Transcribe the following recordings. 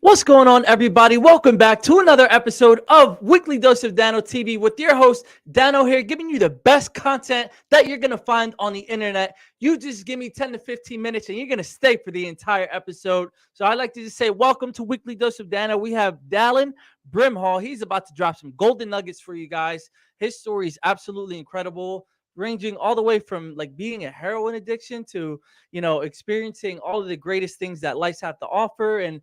What's going on, everybody? Welcome back to another episode of Weekly Dose of Dano TV with your host, Dano here, giving you the best content that you're going to find on the internet. You just give me 10 to 15 minutes and you're going to stay for the entire episode. So I'd like to just say welcome to Weekly Dose of Dano. We have Dallin Brimhall. He's about to drop some golden nuggets for you guys. His story is absolutely incredible, ranging all the way from like being a heroin addiction to, experiencing all of the greatest things that life's have to offer. And,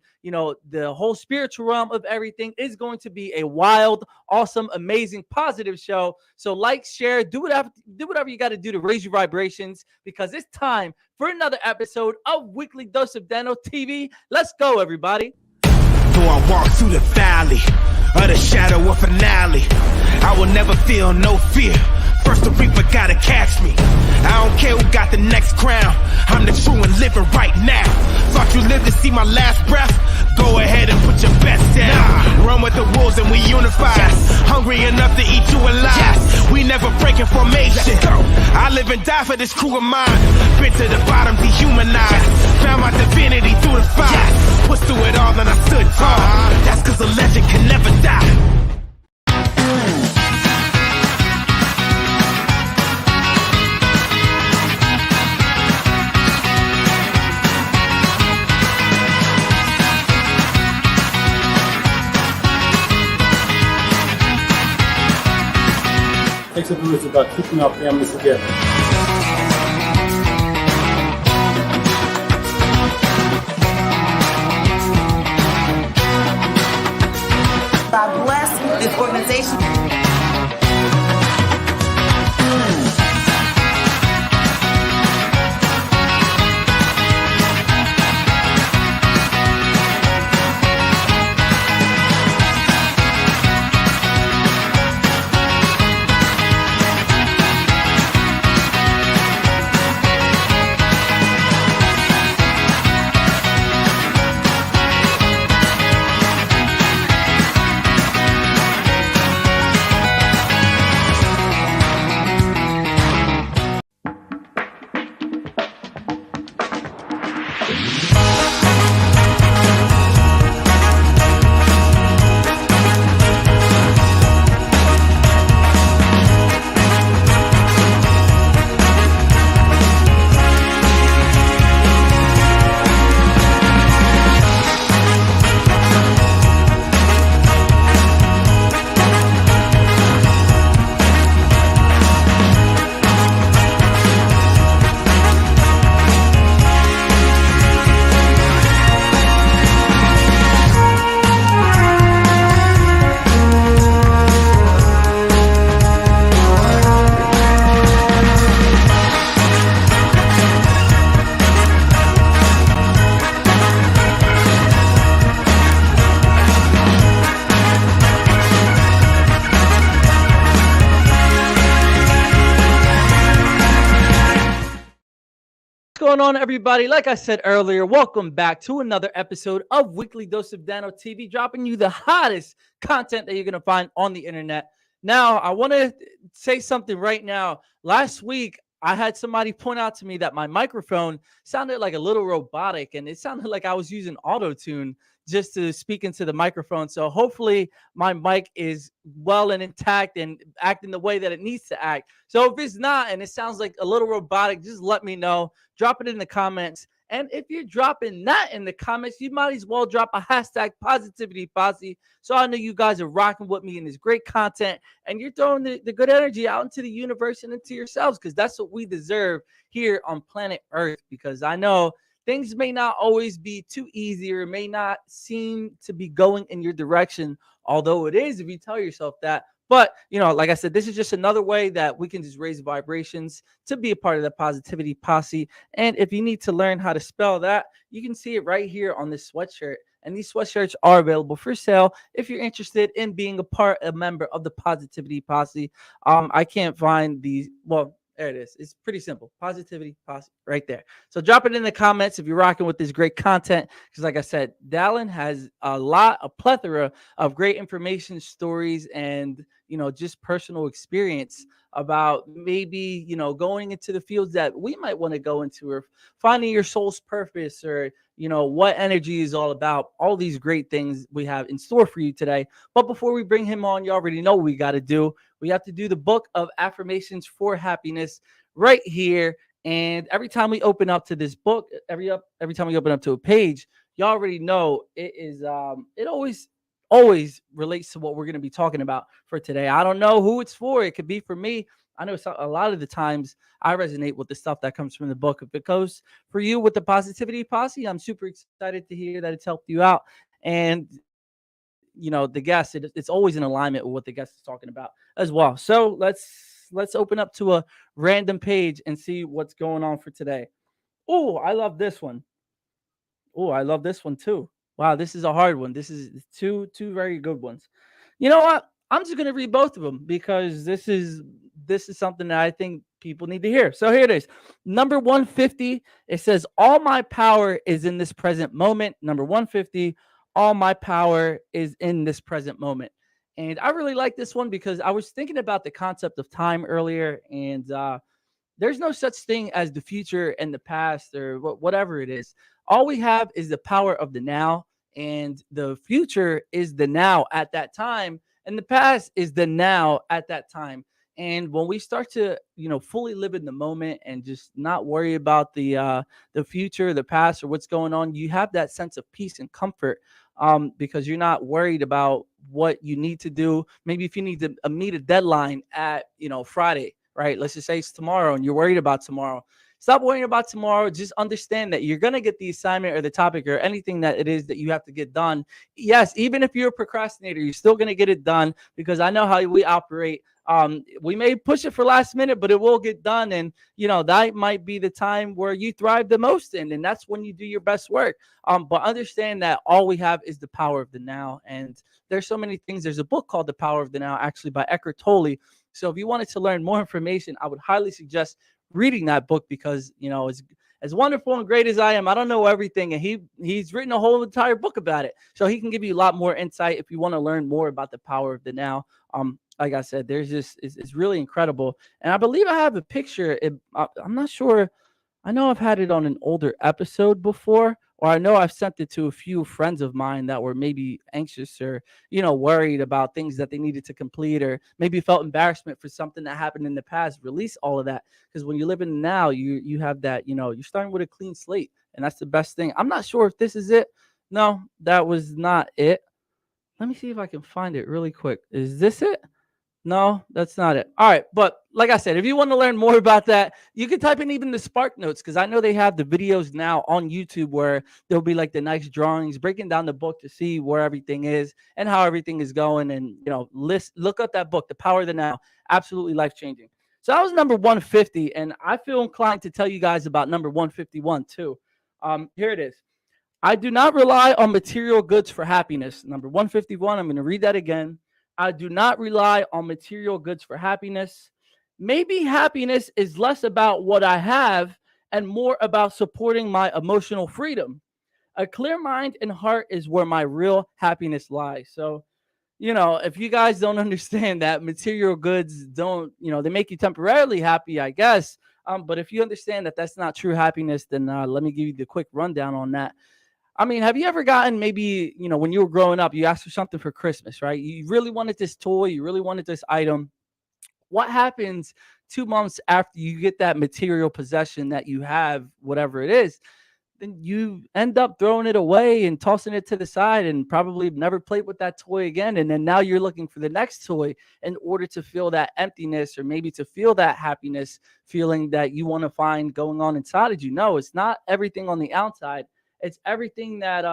the whole spiritual realm of everything is going to be a wild, awesome, amazing, positive show. So like, share, do whatever you got to do to raise your vibrations, because it's time for another episode of Weekly Dose of Dano TV. Let's go, everybody. Though I walk through the valley of the shadow of finale, I will never feel no fear. First the reaper gotta catch me. I don't care who got the next crown. I'm the true and living right now. Thought you lived to see my last breath? Go ahead and put your best down. Run with the wolves and we unify. Hungry enough to eat you alive. We never breaking formation. I live and die for this crew of mine. Been to the bottom, dehumanized. Found my divinity through the fire. Pushed through it all and I stood tall. That's cause a legend can never die. Basically, it's about keeping our families together. God bless this organization. What's going on, everybody? Like I said earlier, welcome back to another episode of Weekly Dose of Dano TV, dropping you the hottest content that you're going to find on the internet. Now, I want to say something right now. Last week, I had somebody point out to me that my microphone sounded like a little robotic, and it sounded like I was using auto-tune just to speak into the microphone. So hopefully my mic is well and intact and acting the way that it needs to act. So if it's not and it sounds like a little robotic, just let me know. Drop it in the comments. And if you're dropping that in the comments, you might as well drop a hashtag positivity posse. So I know you guys are rocking with me in this great content and you're throwing the good energy out into the universe and into yourselves, because that's what we deserve here on planet Earth. Because I know things may not always be too easy, or may not seem to be going in your direction, although it is if you tell yourself that. But, like I said, this is just another way that we can just raise vibrations to be a part of the positivity posse. And if you need to learn how to spell that, you can see it right here on this sweatshirt. And these sweatshirts are available for sale if you're interested in being a member of the positivity posse. I can't find these. Well, there it is. It's pretty simple. Positivity posse right there. So drop it in the comments if you're rocking with this great content. Because like I said, Dallin has a plethora of great information, stories, and just personal experience about maybe, going into the fields that we might want to go into, or finding your soul's purpose, or, what energy is all about. All these great things we have in store for you today. But before we bring him on, you already know what we got to do. We have to do the book of affirmations for happiness right here. And every time we open up to this book, every time we open up to a page, you already know it is it always relates to what we're going to be talking about for today. I don't know who it's for. It could be for me. I know a lot of the times I resonate with the stuff that comes from the book. If it goes for you with the Positivity Posse, I'm super excited to hear that it's helped you out. And the guest, it's always in alignment with what the guest is talking about as well. So let's open up to a random page and see what's going on for today. Oh, I love this one. Oh, I love this one too. Wow, this is a hard one. This is two very good ones. You know what? I'm just gonna read both of them because this is something that I think people need to hear. So here it is. Number 150. It says, "All my power is in this present moment." Number 150. All my power is in this present moment. And I really like this one because I was thinking about the concept of time earlier, and there's no such thing as the future and the past, or whatever it is. All we have is the power of the now, and the future is the now at that time, and the past is the now at that time. And when we start to, fully live in the moment and just not worry about the future, the past, or what's going on, you have that sense of peace and comfort, because you're not worried about what you need to do. Maybe if you need to meet a deadline at, Friday, right? Let's just say it's tomorrow and you're worried about tomorrow. Stop worrying about tomorrow. Just understand that you're going to get the assignment or the topic or anything that it is that you have to get done. Yes, even if you're a procrastinator, you're still going to get it done, because I know how we operate. We may push it for last minute, but it will get done. And, that might be the time where you thrive the most in, and that's when you do your best work. But understand that all we have is the power of the now. And there's so many things. There's a book called The Power of the Now, actually by Eckhart Tolle. So if you wanted to learn more information, I would highly suggest reading that book, because, as wonderful and great as I am, I don't know everything. And he's written a whole entire book about it. So he can give you a lot more insight if you want to learn more about the power of the now. Like I said, it's really incredible. And I believe I have a picture. I'm not sure. I know I've had it on an older episode before, or I know I've sent it to a few friends of mine that were maybe anxious, or, worried about things that they needed to complete, or maybe felt embarrassment for something that happened in the past. Release all of that. Because when you live in the now, you have that, you're starting with a clean slate. And that's the best thing. I'm not sure if this is it. No, that was not it. Let me see if I can find it really quick. Is this it? No, that's not it. All right. But like I said, if you want to learn more about that, you can type in even the Spark Notes, because I know they have the videos now on YouTube where there'll be like the nice drawings breaking down the book to see where everything is and how everything is going. And, look up that book, The Power of the Now. Absolutely life-changing. So that was number 150. And I feel inclined to tell you guys about number 151 too. Here it is. I do not rely on material goods for happiness. Number 151. I'm going to read that again. I do not rely on material goods for happiness. Maybe happiness is less about what I have and more about supporting my emotional freedom. A clear mind and heart is where my real happiness lies. So, if you guys don't understand that material goods don't, they make you temporarily happy, I guess. But if you understand that that's not true happiness, then let me give you the quick rundown on that. I mean, have you ever gotten, maybe, when you were growing up, you asked for something for Christmas, right? You really wanted this toy, you really wanted this item. What happens 2 months after you get that material possession that you have, whatever it is? Then you end up throwing it away and tossing it to the side, and probably never played with that toy again. And then now you're looking for the next toy in order to feel that emptiness, or maybe to feel that happiness feeling that you want to find going on inside of you. No, it's not everything on the outside. It's everything that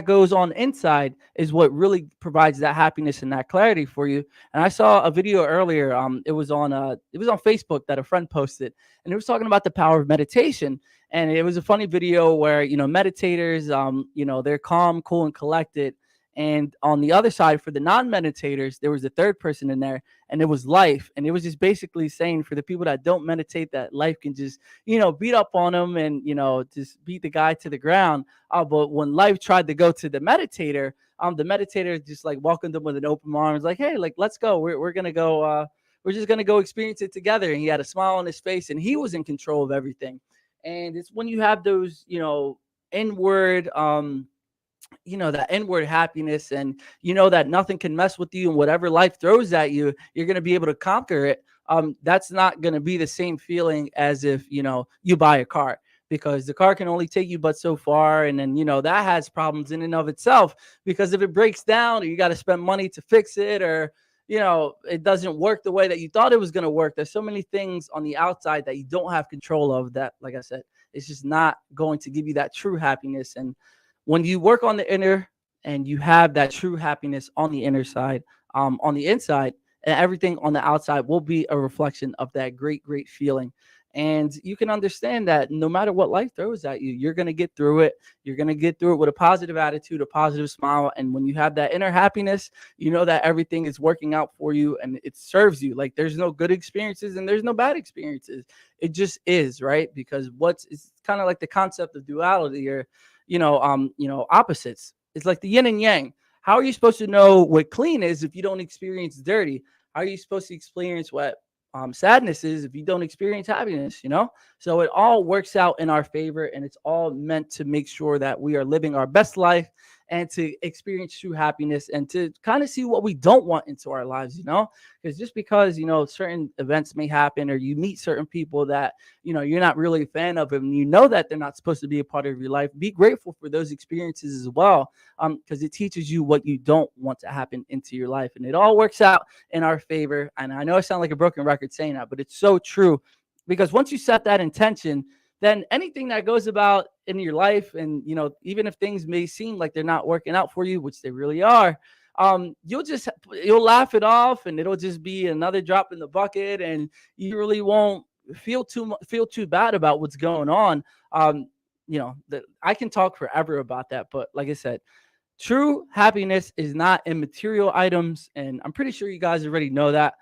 goes on inside is what really provides that happiness and that clarity for you. And I saw a video earlier. It was on Facebook that a friend posted, and it was talking about the power of meditation. And it was a funny video where, meditators, they're calm, cool, and collected. And on the other side, for the non-meditators, there was a third person in there, and it was life. And it was just basically saying for the people that don't meditate, that life can just, beat up on them and, just beat the guy to the ground. But when life tried to go to the meditator just like welcomed him with an open arms, like, hey, like, let's go. We're going to go. We're just going to go experience it together. And he had a smile on his face, and he was in control of everything. And it's when you have those, inward, that inward happiness, and that nothing can mess with you, and whatever life throws at you, you're going to be able to conquer it. That's not going to be the same feeling as if you buy a car, because the car can only take you but so far, and then that has problems in and of itself, because if it breaks down, or you got to spend money to fix it, or it doesn't work the way that you thought it was going to work. There's so many things on the outside that you don't have control of, that, like I said, it's just not going to give you that true happiness. And when you work on the inner, and you have that true happiness on the inner side, on the inside, and everything on the outside will be a reflection of that great, great feeling. And you can understand that no matter what life throws at you, you're going to get through it. You're going to get through it with a positive attitude, a positive smile. And when you have that inner happiness, you know that everything is working out for you and it serves you. Like, there's no good experiences and there's no bad experiences. It just is, right? Because it's kind of like the concept of duality, or, opposites. It's like the yin and yang. How are you supposed to know what clean is if you don't experience dirty? How are you supposed to experience what sadness is if you don't experience happiness? So it all works out in our favor, and it's all meant to make sure that we are living our best life, and to experience true happiness, and to kind of see what we don't want into our lives, because just because certain events may happen, or you meet certain people that you're not really a fan of, and that they're not supposed to be a part of your life, be grateful for those experiences as well, because it teaches you what you don't want to happen into your life, and it all works out in our favor. And I know I sound like a broken record saying that, but it's so true, because once you set that intention, then anything that goes about in your life, and even if things may seem like they're not working out for you, which they really are, you'll laugh it off, and it'll just be another drop in the bucket, and you really won't feel too bad about what's going on. I can talk forever about that, but like I said, true happiness is not in material items, and I'm pretty sure you guys already know that.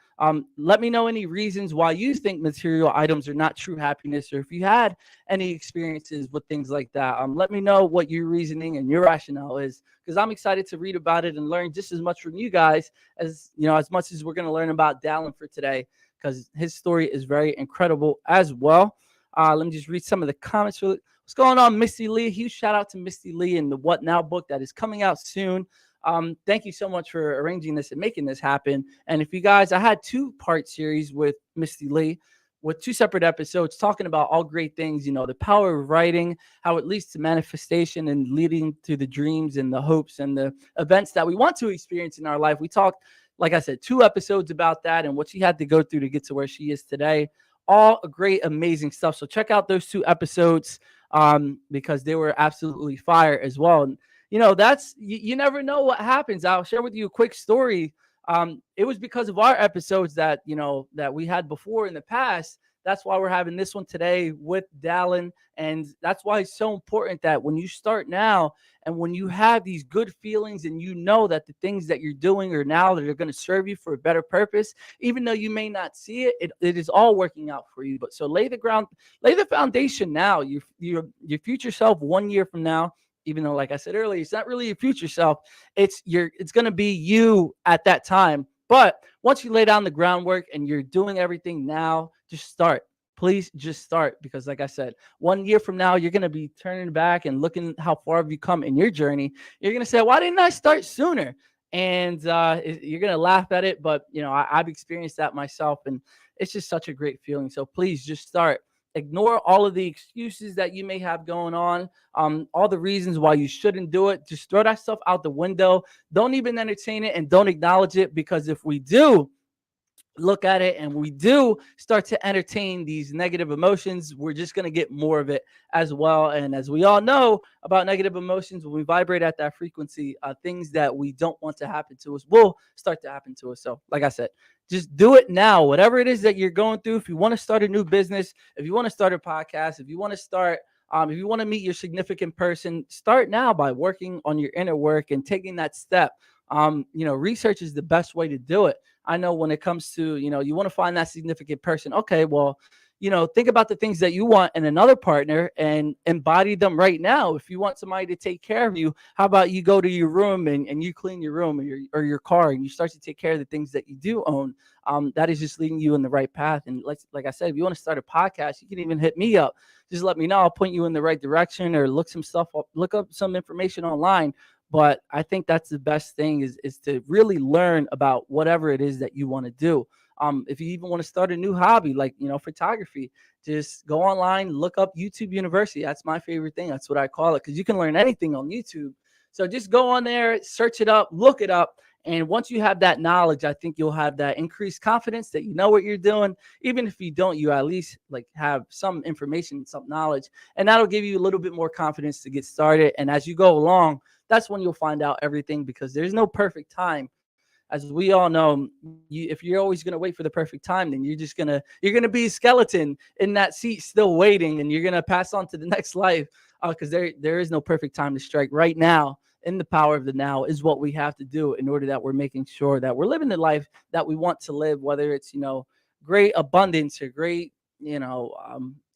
Let me know any reasons why you think material items are not true happiness, or if you had any experiences with things like that. Let me know what your reasoning and your rationale is, because I'm excited to read about it and learn just as much from you guys as much as we're going to learn about Dallin for today, because his story is very incredible as well. Let me just read some of the comments. What's going on, Misty Lee? Huge shout out to Misty Lee and the What Now book that is coming out soon. Thank you so much for arranging this and making this happen. And if you guys, I had 2-part series with Misty Lee, with 2 separate episodes talking about all great things, the power of writing, how it leads to manifestation and leading to the dreams and the hopes and the events that we want to experience in our life. We talked, like I said, 2 episodes about that and what she had to go through to get to where she is today. All great, amazing stuff. So check out those 2 episodes because they were absolutely fire as well. And that's you never know what happens. I'll share with you a quick story. It was because of our episodes that that we had before in the past. That's why we're having this one today with Dallin, and that's why it's so important that when you start now, and when you have these good feelings, and that the things that you're doing are now that are going to serve you for a better purpose, even though you may not see it, it is all working out for you. But so lay the foundation now. Your future self 1 year from now. Even though, like I said earlier, it's not really your future self. It's going to be you at that time. But once you lay down the groundwork and you're doing everything now, just start. Please just start. Because like I said, 1 year from now, you're going to be turning back and looking how far have you come in your journey. You're going to say, why didn't I start sooner? And you're going to laugh at it. But, I've experienced that myself. And it's just such a great feeling. So please just start. Ignore all of the excuses that you may have going on, all the reasons why you shouldn't do it. Just throw that stuff out the window. Don't even entertain it and don't acknowledge it, because if we do look at it and we do start to entertain these negative emotions, we're just going to get more of it as well. And as we all know about negative emotions, when we vibrate at that frequency, things that we don't want to happen to us will start to happen to us. So like I said, just do it now. Whatever it is that you're going through, if you want to start a new business, if you want to start a podcast, if you want to start If you want to meet your significant person, start now by working on your inner work and taking that step. Research is the best way to do it. I know when it comes to, you want to find that significant person. Okay, well, think about the things that you want in another partner and embody them right now. If you want somebody to take care of you, how about you go to your room and you clean your room or your car, and you start to take care of the things that you do own. That is just leading you in the right path. And like I said, if you want to start a podcast, you can even hit me up. Just let me know. I'll point you in the right direction, or look up some information online. But I think that's the best thing is to really learn about whatever it is that you want to do. If you even want to start a new hobby, like, photography, just go online, look up YouTube University. That's my favorite thing. That's what I call it, because you can learn anything on YouTube. So just go on there, search it up, look it up. And once you have that knowledge, I think you'll have that increased confidence that you know what you're doing. Even if you don't, you at least have some information, some knowledge, and that'll give you a little bit more confidence to get started. And as you go along, that's when you'll find out everything, because there's no perfect time. As we all know, if you're always going to wait for the perfect time, then you're gonna be a skeleton in that seat still waiting, and you're going to pass on to the next life, because there is no perfect time to strike. Right now, in the power of the now, is what we have to do in order that we're making sure that we're living the life that we want to live, whether it's great abundance or great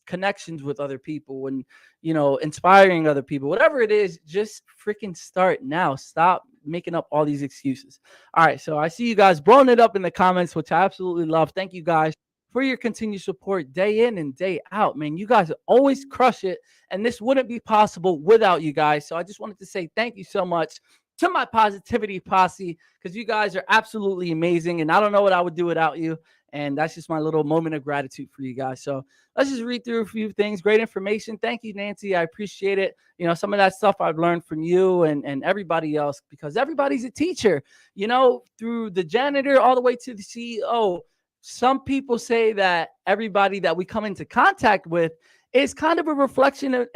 connections with other people, and inspiring other people, whatever it is. Just freaking start now. Stop making up all these excuses. All right, so I see you guys blowing it up in the comments, which I absolutely love. Thank you guys for your continued support day in and day out. Man, you guys always crush it, and this wouldn't be possible without you guys. So I just wanted to say thank you so much to my positivity posse, because you guys are absolutely amazing, and I don't know what I would do without you. And that's just my little moment of gratitude for you guys. So let's just read through a few things. Great information. Thank you, Nancy. I appreciate it. Some of that stuff I've learned from you and everybody else, because everybody's a teacher, through the janitor all the way to the CEO. Some people say that everybody that we come into contact with is kind of a reflection of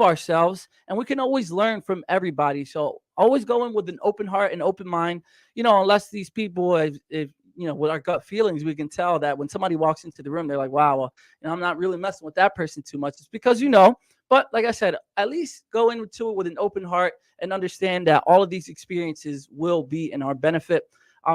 ourselves, and we can always learn from everybody. So always go in with an open heart and open mind, unless these people, if with our gut feelings, we can tell that when somebody walks into the room, they're like, wow, well, I'm not really messing with that person too much. It's because, but like I said, at least go into it with an open heart and understand that all of these experiences will be in our benefit.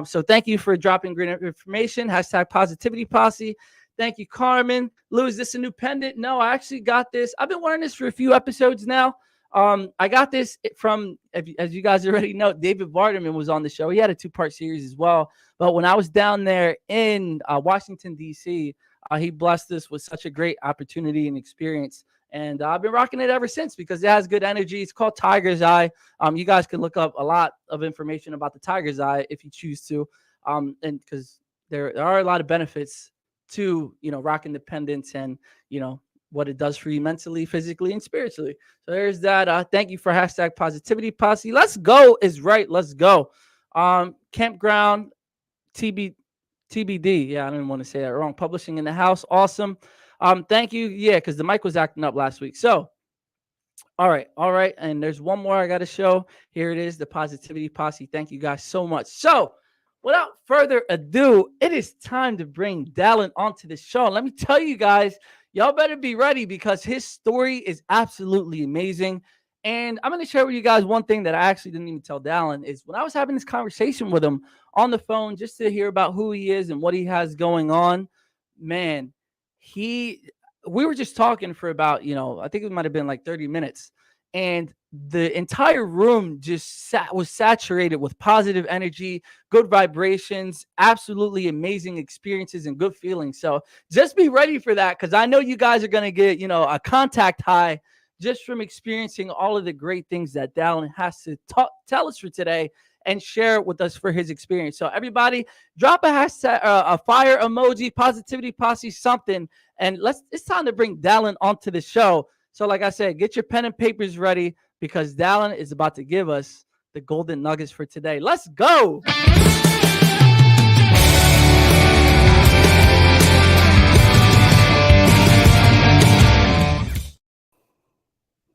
So thank you for dropping great information. # positivity posse. Thank you, Carmen. Lou, is this a new pendant? No, I actually got this. I've been wearing this for a few episodes now. I got this from, as you guys already know, David Vardaman was on the show. He had a 2-part series as well. But when I was down there in Washington, D.C., he blessed us with such a great opportunity and experience. And I've been rocking it ever since, because it has good energy. It's called Tiger's Eye. You guys can look up a lot of information about the Tiger's Eye if you choose to. And because there are a lot of benefits to, rock independence and, what it does for you mentally, physically, and spiritually. So there's that. Thank you for # positivity posse. Let's go is right. Let's go. Campground TBD. Yeah, I didn't want to say that wrong. Publishing in the house. Awesome. Thank you. Yeah, because the mic was acting up last week. So, all right. And there's one more I got to show. Here it is, the positivity posse. Thank you guys so much. So, without further ado, it is time to bring Dallin onto the show. Let me tell you guys, y'all better be ready, because his story is absolutely amazing. And I'm going to share with you guys one thing that I actually didn't even tell Dallin, is when I was having this conversation with him on the phone, just to hear about who he is and what he has going on, man, we were just talking for about, I think it might have been like 30 minutes. And the entire room just was saturated with positive energy, good vibrations, absolutely amazing experiences, and good feelings. So just be ready for that, because I know you guys are going to get, a contact high just from experiencing all of the great things that Dallin has to tell us for today and share with us for his experience. So everybody, drop a hashtag, a fire emoji, positivity posse, something, and it's time to bring Dallin onto the show. So like I said, get your pen and papers ready, because Dallin is about to give us the golden nuggets for today. Let's go.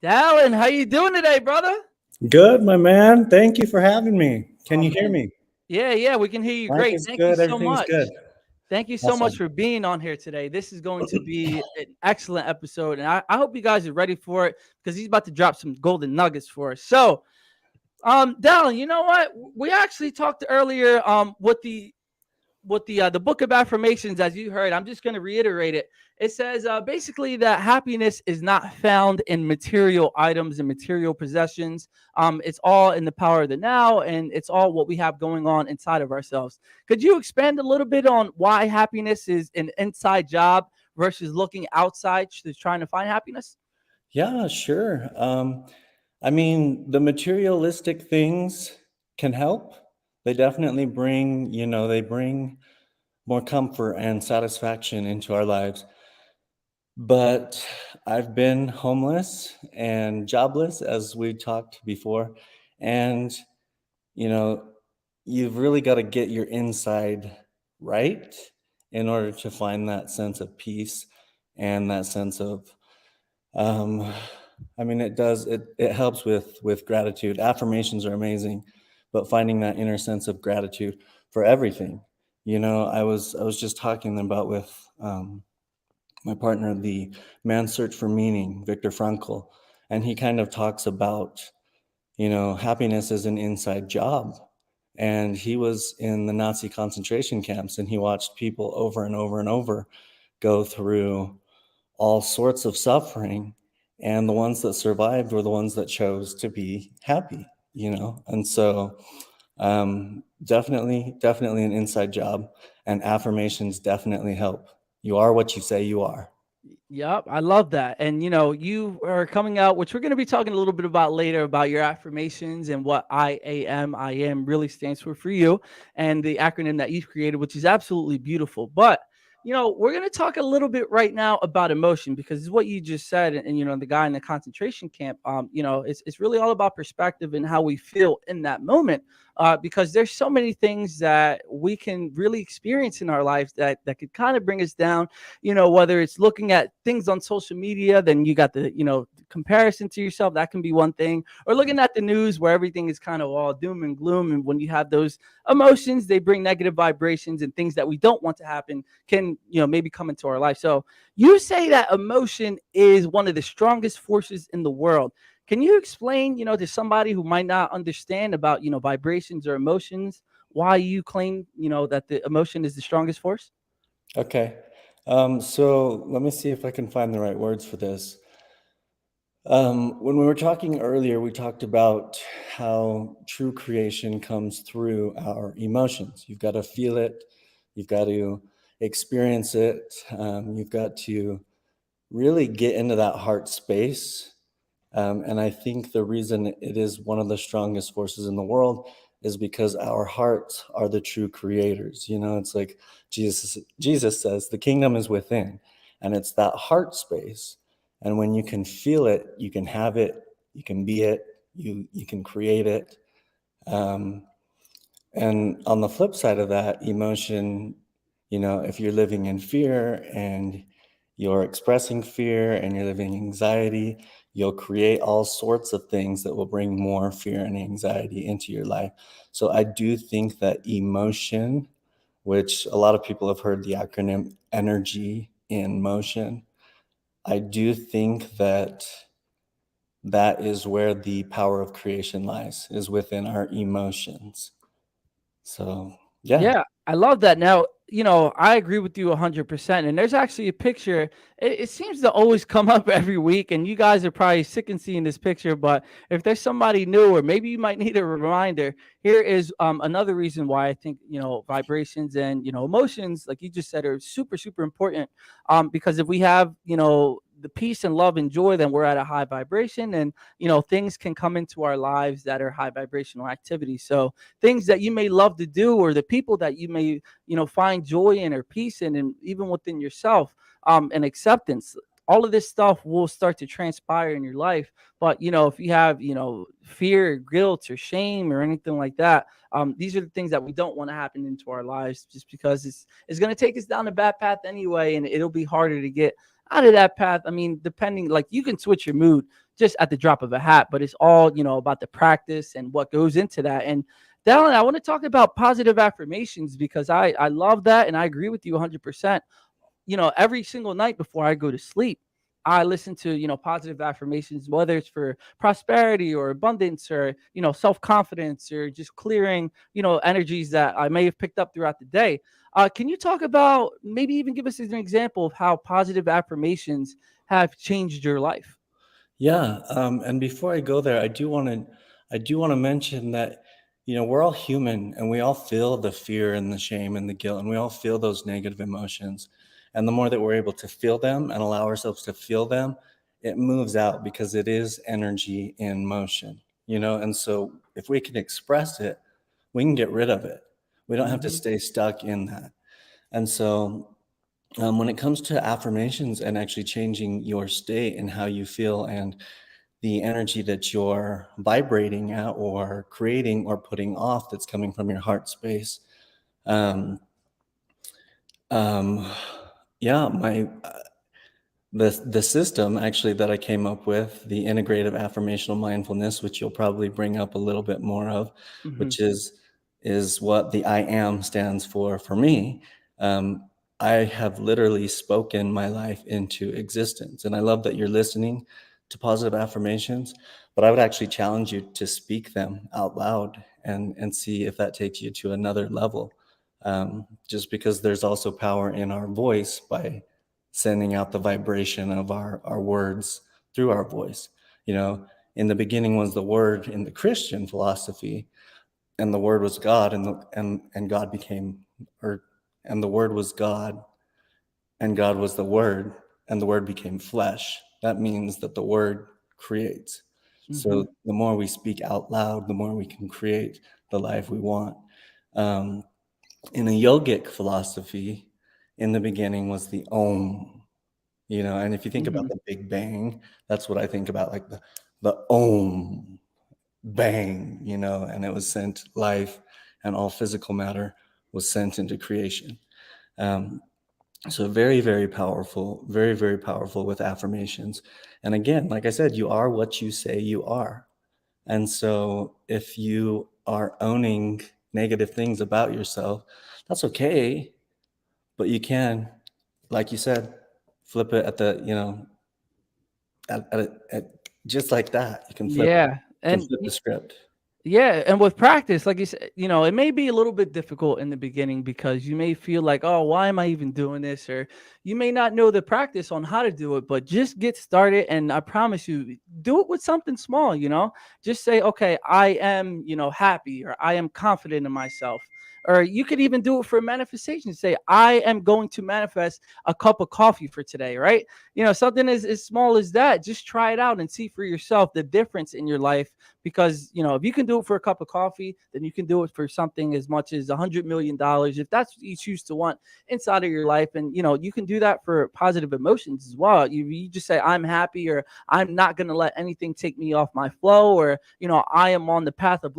Dallin, how you doing today, brother? Good, my man. Thank you for having me. Can you hear me? Yeah, we can hear you great. Thank you so much. Good. Thank you so much Awesome. for being on here today. This is going to be an excellent episode, and I hope you guys are ready for it because he's about to drop some golden nuggets for us. So, Dallin, you know what? We actually talked earlier with the book of affirmations, as you heard. I'm just going to reiterate it. It says basically that happiness is not found in material items and material possessions. It's all in the power of the now, and it's all what we have going on inside of ourselves. Could you expand a little bit on why happiness is an inside job versus looking outside to trying to find happiness? Yeah, sure. I mean, the materialistic things can help. They definitely bring, they bring more comfort and satisfaction into our lives. But I've been homeless and jobless, as we talked before. And, you know, you've really got to get your inside right in order to find that sense of peace and that sense of um I mean, it helps with gratitude. Affirmations are amazing, but finding that inner sense of gratitude for everything. I was just talking about with my partner, the Man's Search for Meaning, Viktor Frankl, and he kind of talks about, happiness is an inside job. And he was in the Nazi concentration camps, and he watched people over and over and over go through all sorts of suffering. And the ones that survived were the ones that chose to be happy. And so definitely an inside job, and affirmations definitely help. You are what you say you are. Yep, I love that. And you are coming out, which we're going to be talking a little bit about later, about your affirmations and what I am really stands for you, and the acronym that you've created, which is absolutely beautiful. But we're going to talk a little bit right now about emotion, because it's what you just said. And the guy in the concentration camp, it's really all about perspective and how we feel in that moment. Because there's so many things that we can really experience in our lives that could kind of bring us down. Whether it's looking at things on social media, then you got the comparison to yourself, that can be one thing, or looking at the news where everything is kind of all doom and gloom. And when you have those emotions, they bring negative vibrations, and things that we don't want to happen can maybe come into our life. So you say that emotion is one of the strongest forces in the world. Can you explain, to somebody who might not understand about, vibrations or emotions, why you claim, that the emotion is the strongest force? Okay. So let me see if I can find the right words for this. When we were talking earlier, we talked about how true creation comes through our emotions. You've got to feel it, you've got to experience it, you've got to really get into that heart space. And I think the reason it is one of the strongest forces in the world is because our hearts are the true creators. It's like Jesus says, the kingdom is within, and it's that heart space. And when you can feel it, you can have it, you can be it, you can create it. And on the flip side of that, emotion, if you're living in fear and you're expressing fear and you're living in anxiety, you'll create all sorts of things that will bring more fear and anxiety into your life. So I do think that emotion, which a lot of people have heard the acronym energy in motion, I do think that that is where the power of creation lies, is within our emotions. So, yeah. Yeah, I love that. Now, I agree with you 100%. And there's actually a picture. It seems to always come up every week, and you guys are probably sick and seeing this picture. But if there's somebody new, or maybe you might need a reminder, here is another reason why I think vibrations and emotions, like you just said, are super super important. Because if we have the peace and love and joy, then we're at a high vibration, and things can come into our lives that are high vibrational activities. So things that you may love to do, or the people that you may find joy in or peace in, and even within yourself, and acceptance, all of this stuff will start to transpire in your life. But if you have fear, guilt, or shame, or anything like that, these are the things that we don't want to happen into our lives, just because it's going to take us down a bad path anyway, and it'll be harder to get out of that path. I mean, depending, like, you can switch your mood just at the drop of a hat, but it's all about the practice and what goes into that. And Dallin, I want to talk about positive affirmations because I love that and I agree with you 100%. Every single night before I go to sleep, I listen to, positive affirmations, whether it's for prosperity or abundance or, self-confidence or just clearing, energies that I may have picked up throughout the day. Can you talk about, maybe even give us an example of how positive affirmations have changed your life? Yeah, and before I go there, I do want to mention that we're all human and we all feel the fear and the shame and the guilt and we all feel those negative emotions. And the more that we're able to feel them and allow ourselves to feel them, it moves out because it is energy in motion. And so if we can express it, we can get rid of it. We don't have to Hmm. stay stuck in that. And so when it comes to affirmations and actually changing your state and how you feel and the energy that you're vibrating at or creating or putting off that's coming from your heart space, um, um, yeah, the system actually that I came up with, the integrative affirmational mindfulness, which you'll probably bring up a little bit more of, Hmm. which is what the I am stands for me. Um, I have literally spoken my life into existence, and I love that you're listening to positive affirmations. But I would actually challenge you to speak them out loud and see if that takes you to another level. Just because there's also power in our voice by sending out the vibration of our words through our voice. In the beginning was the word in the Christian philosophy, and the word was God, and God became, or and the word was God, and God was the word, and the word became flesh. That means that the word creates. Hmm. So the more we speak out loud, the more we can create the life we want. Um, in a yogic philosophy, in the beginning was the Om. And if you think about Hmm. the Big Bang, that's what I think about, like the Om bang, and it was sent life, and all physical matter was sent into creation. Um, so very, very powerful, very, very powerful with affirmations. And again, like I said, you are what you say you are. And so if you are owning negative things about yourself, that's okay. But you can, like you said, flip it at just like that. You can Yeah. And flip the script. yeah, and with practice, like you said, it may be a little bit difficult in the beginning because you may feel like, oh, why am I even doing this? Or you may not know the practice on how to do it, but just get started. And I promise you, do it with something small. Just say, okay, I am, happy, or I am confident in myself. Or you could even do it for manifestation. Say, I am going to manifest a cup of coffee for today, right? Something as small as that. Just try it out and see for yourself the difference in your life, because if you can do it for a cup of coffee, then you can do it for something as much as $100 million, if that's what you choose to want inside of your life. And you can do that for positive emotions as well. You just say, I'm happy, or I'm not going to let anything take me off my flow, or I am on the path of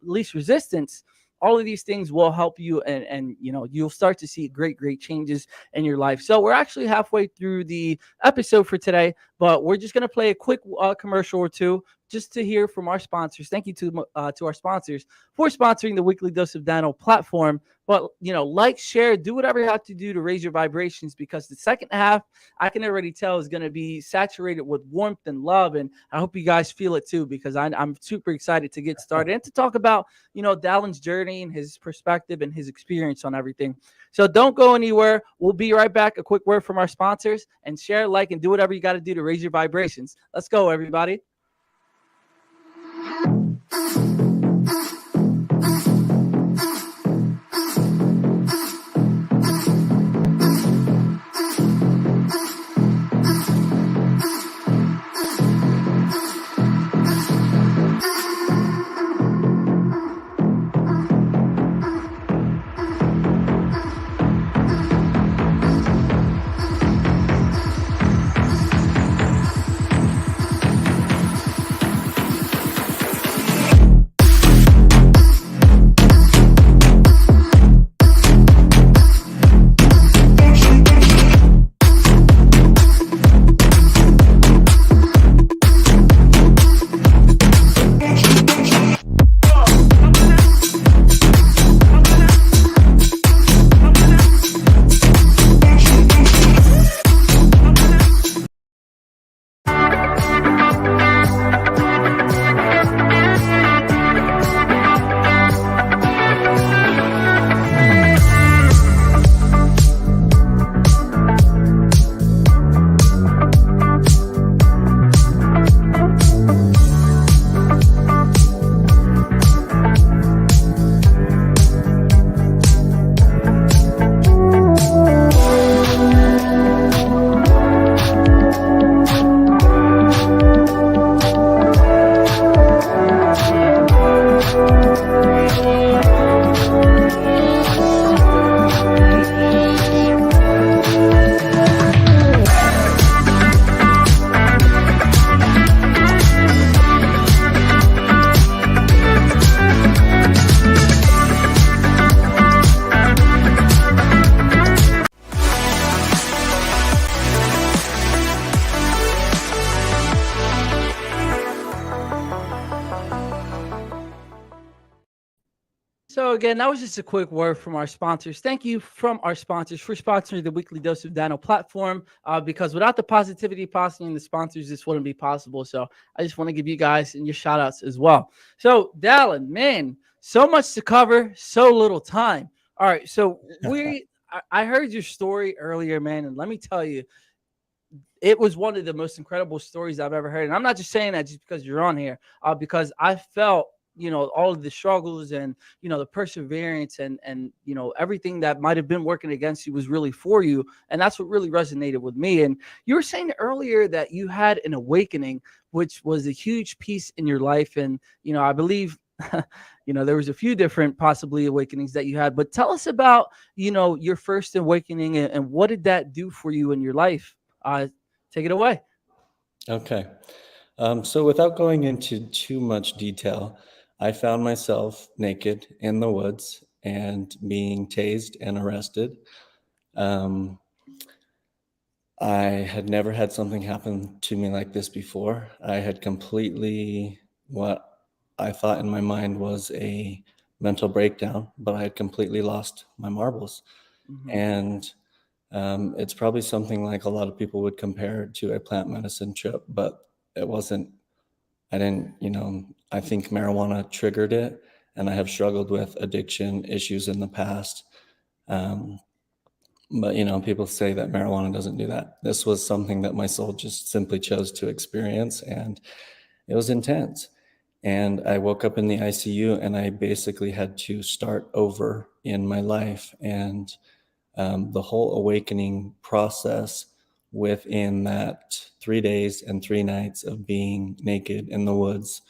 least resistance. All of these things will help you, and you'll start to see great changes in your life. So we're actually halfway through the episode for today, but we're just going to play a quick commercial or two just to hear from our sponsors. Thank you to our sponsors for sponsoring the Weekly Dose of Dano platform. But like, share, do whatever you have to do to raise your vibrations, because the second half, I can already tell, is going to be saturated with warmth and love. And I hope you guys feel it too, because I'm super excited to get started and to talk about Dallin's journey and his perspective and his experience on everything. So don't go anywhere. We'll be right back. A quick word from our sponsors, and share, like, and do whatever you got to do to raise your vibrations. Let's go, everybody. So again, that was just a quick word from our sponsors. Thank you from our sponsors for sponsoring the Weekly Dose of Dano platform. Because without the positivity possible and the sponsors, this wouldn't be possible. So I just want to give you guys and your shout outs as well. So Dallin, man, so much to cover, so little time. All right, so I heard your story earlier, man, and let me tell you, it was one of the most incredible stories I've ever heard. And I'm not just saying that just because you're on here, because I felt, all of the struggles and, the perseverance and, everything that might have been working against you was really for you. And that's what really resonated with me. And you were saying earlier that you had an awakening, which was a huge piece in your life. And, I believe, there was a few different possibly awakenings that you had, but tell us about, your first awakening and what did that do for you in your life? Take it away. Okay. So without going into too much detail, I found myself naked in the woods and being tased and arrested. Um, I had never had something happen to me like this before. I had completely what I thought in my mind was a mental breakdown, but I had completely lost my marbles. Mm-hmm. And it's probably something like a lot of people would compare it to a plant medicine trip, but it wasn't. I didn't, I think marijuana triggered it, and I have struggled with addiction issues in the past. Um, but, people say that marijuana doesn't do that. This was something that my soul just simply chose to experience, and it was intense. And I woke up in the ICU, and I basically had to start over in my life. And the whole awakening process within that 3 days and 3 nights of being naked in the woods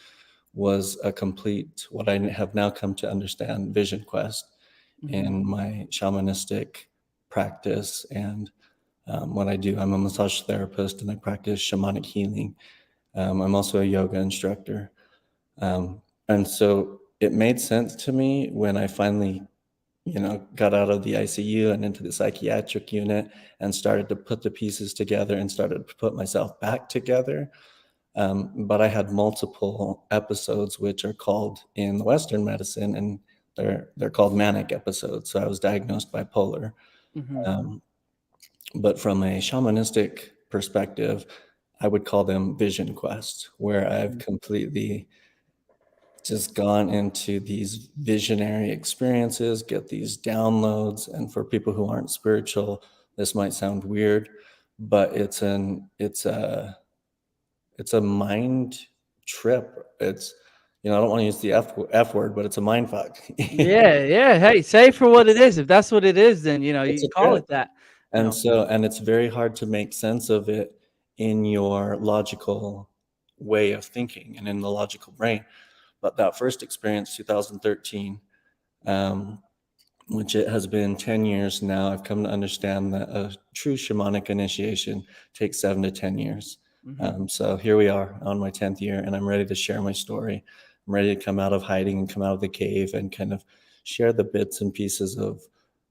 was a complete, what I have now come to understand, vision quest in my shamanistic practice. And what I do, I'm a massage therapist and I practice shamanic healing. I'm also a yoga instructor. And so it made sense to me when I finally got out of the ICU and into the psychiatric unit and started to put the pieces together and started to put myself back together. But I had multiple episodes, which are called in the Western medicine, and they're called manic episodes. So I was diagnosed bipolar. Mm-hmm. But from a shamanistic perspective, I would call them vision quests, where I've completely just gone into these visionary experiences, get these downloads. And for people who aren't spiritual, this might sound weird, but it's a mind trip. It's, I don't want to use the F word, but it's a mind fuck. Yeah. Hey, say for what it is. If that's what it is, then It's you a call trip. it that. And it's very hard to make sense of it in your logical way of thinking and in the logical brain. But that first experience, 2013, which it has been 10 years now, I've come to understand that a true shamanic initiation takes 7 to 10 years. So here we are on my 10th year, and I'm ready to share my story. I'm ready to come out of hiding and come out of the cave and kind of share the bits and pieces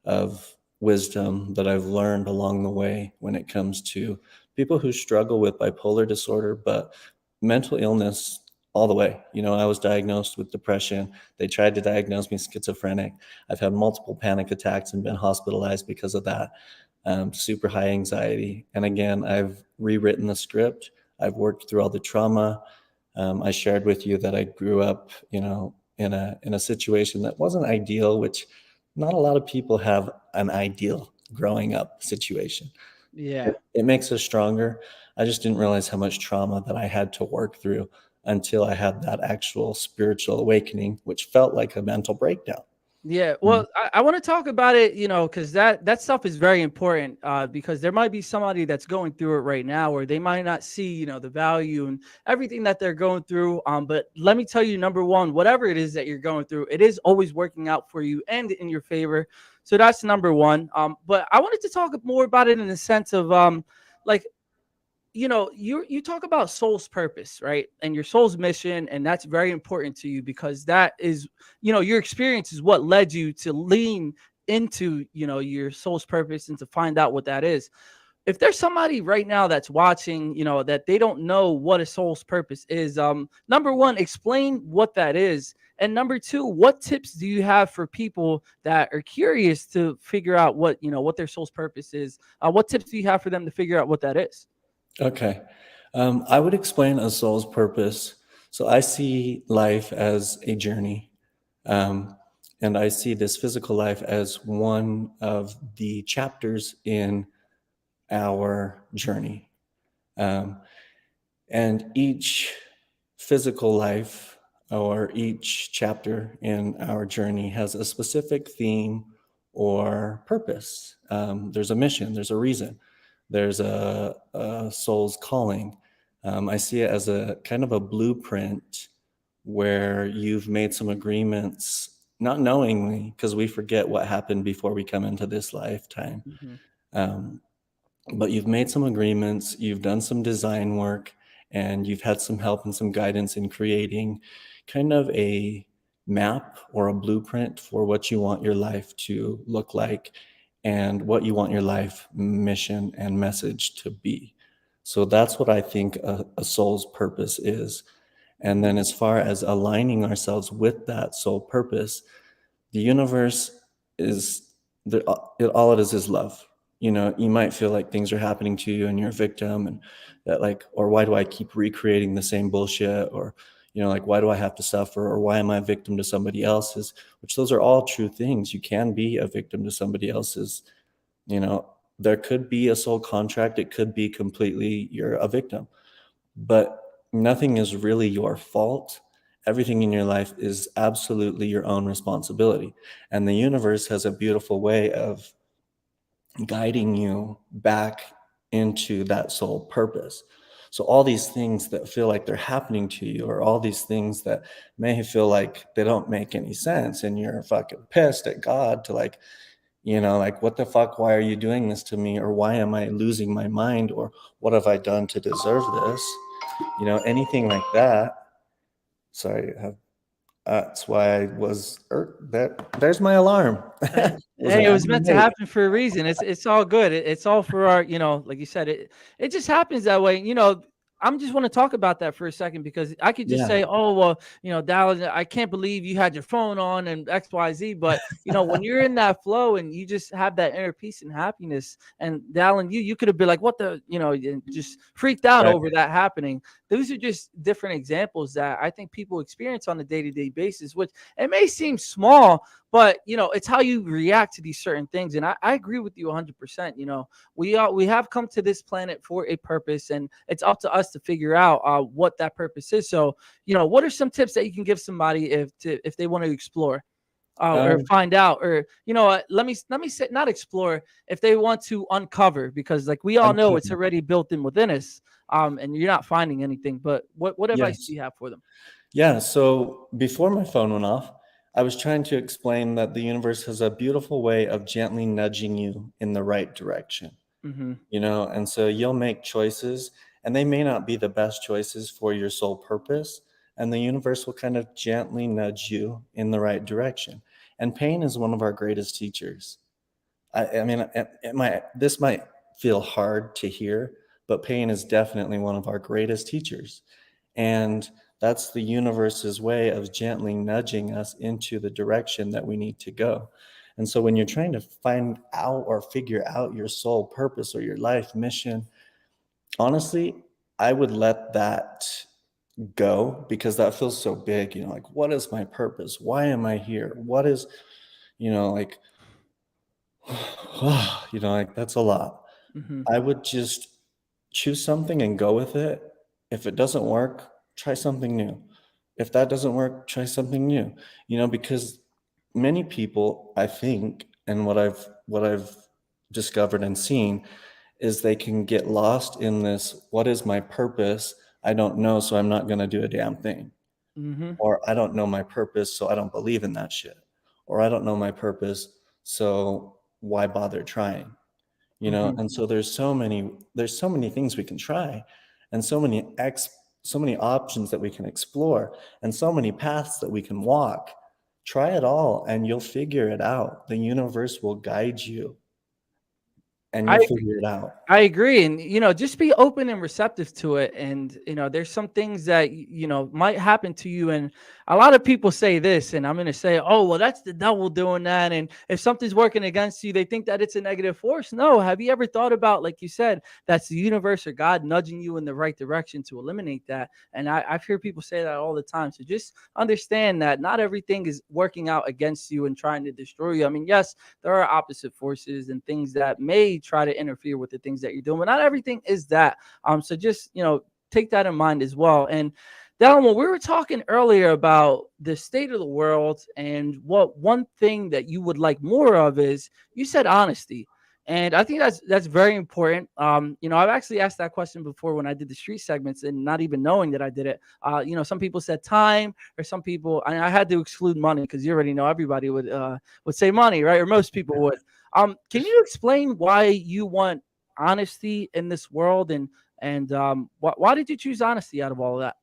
of wisdom that I've learned along the way when it comes to people who struggle with bipolar disorder, but mental illness all the way. I was diagnosed with depression. They tried to diagnose me schizophrenic. I've had multiple panic attacks and been hospitalized because of that. Super high anxiety. And again, I've rewritten the script. I've worked through all the trauma. I shared with you that I grew up, in a situation that wasn't ideal, which not a lot of people have an ideal growing up situation. Yeah. It makes us stronger. I just didn't realize how much trauma that I had to work through until I had that actual spiritual awakening, which felt like a mental breakdown. Yeah, well, I want to talk about it, because that stuff is very important. Because there might be somebody that's going through it right now, or they might not see, the value and everything that they're going through. But let me tell you, number one, whatever it is that you're going through, it is always working out for you and in your favor. So that's number one. But I wanted to talk more about it in the sense of like you talk about soul's purpose, right? And your soul's mission, and that's very important to you because that is, your experience is what led you to lean into, your soul's purpose and to find out what that is. If there's somebody right now that's watching, that they don't know what a soul's purpose is, number one, explain what that is. And number two, what tips do you have for people that are curious to figure out what, what their soul's purpose is? What tips do you have for them to figure out what that is? Okay. I would explain a soul's purpose. So I see life as a journey. Um, and I see this physical life as one of the chapters in our journey. Um, and each physical life or each chapter in our journey has a specific theme or purpose. There's a mission, there's a reason, there's a soul's calling. I see it as a kind of a blueprint where you've made some agreements, not knowingly, because we forget what happened before we come into this lifetime. Mhm. Um, but you've made some agreements, you've done some design work, and you've had some help and some guidance in creating kind of a map or a blueprint for what you want your life to look like and what you want your life mission and message to be. So that's what I think a soul's purpose is. And then, as far as aligning ourselves with that soul purpose, the universe is all it is love. You might feel like things are happening to you and you're a victim, and that, like, or why do I keep recreating the same bullshit, or like, why do I have to suffer, or why am I a victim to somebody else's, which those are all true things. You can be a victim to somebody else's. There could be a soul contract, it could be completely you're a victim, but nothing is really your fault. Everything in your life is absolutely your own responsibility. And the universe has a beautiful way of guiding you back into that soul purpose. So all these things that feel like they're happening to you, or all these things that may feel like they don't make any sense, and you're fucking pissed at God to, like, like, what the fuck, why are you doing this to me? Or why am I losing my mind? Or what have I done to deserve this? Anything like that. Sorry, that's why I was, there's my alarm. Hey, Was an hey, it was meant to animate. happen for a reason. It's all good. It's all for our, like you said, it just happens that way. I'm just want to talk about that for a second, because I could just Yeah. say, oh well, Dallas, I can't believe you had your phone on and XYZ. But when you're in that flow and you just have that inner peace and happiness, and Dallin, you could have been like, what the, and just freaked out Right. over that happening. Those are just different examples that I think people experience on a day-to-day basis, which it may seem small, but it's how you react to these certain things. And I agree with you 100%. We have come to this planet for a purpose, and it's up to us to figure out what that purpose is. So what are some tips that you can give somebody if they want to explore or Um, find out, or let me say, not explore, if they want to uncover, because like we all know it's uncover. already built in within us, and you're not finding anything. But what advice Yes. do you have for them? Yeah. So before my phone went off, I was trying to explain that the universe has a beautiful way of gently nudging you in the right direction. Mm-hmm. And so you'll make choices, and they may not be the best choices for your sole purpose, and the universe will kind of gently nudge you in the right direction. And pain is one of our greatest teachers. I mean, this might feel hard to hear, but pain is definitely one of our greatest teachers. And that's the universe's way of gently nudging us into the direction that we need to go. And so when you're trying to find out or figure out your soul purpose or your life mission, honestly, I would let that go, because that feels so big. Like, what is my purpose? Why am I here? What is, like, like, that's a lot. Mm-hmm. I would just choose something and go with it. If it doesn't work, try something new. If that doesn't work, try something new. Because many people, I think, and what I've discovered and seen, is they can get lost in this, what is my purpose? I don't know, so I'm not going to do a damn thing. Mm-hmm. Or I don't know my purpose, so I don't believe in that shit. Or I don't know my purpose, so why bother trying? Mm-hmm. And so there's so many things we can try, and so many options that we can explore, and so many paths that we can walk. Try it all and you'll figure it out. The universe will guide you. and I you'll figure it out. I agree. And, just be open and receptive to it. And, there's some things that, might happen to you. And a lot of people say this, and I'm going to say, oh, well, that's the devil doing that. And if something's working against you, they think that it's a negative force. No. Have you ever thought about, like you said, that's the universe or God nudging you in the right direction to eliminate that? And I've heard people say that all the time. So just understand that not everything is working out against you and trying to destroy you. I mean, yes, there are opposite forces and things that may try to interfere with the things that you're doing, but not everything is that. So just, take that in mind as well. And Dallin, when we were talking earlier about the state of the world and what one thing that you would like more of is, you said honesty. And I think that's very important. I've actually asked that question before when I did the street segments and not even knowing that I did it. Some people said time, or some people, I had to exclude money because you already know everybody would say money, right? Or most people would. Can you explain why you want honesty in this world, and why did you choose honesty out of all of that?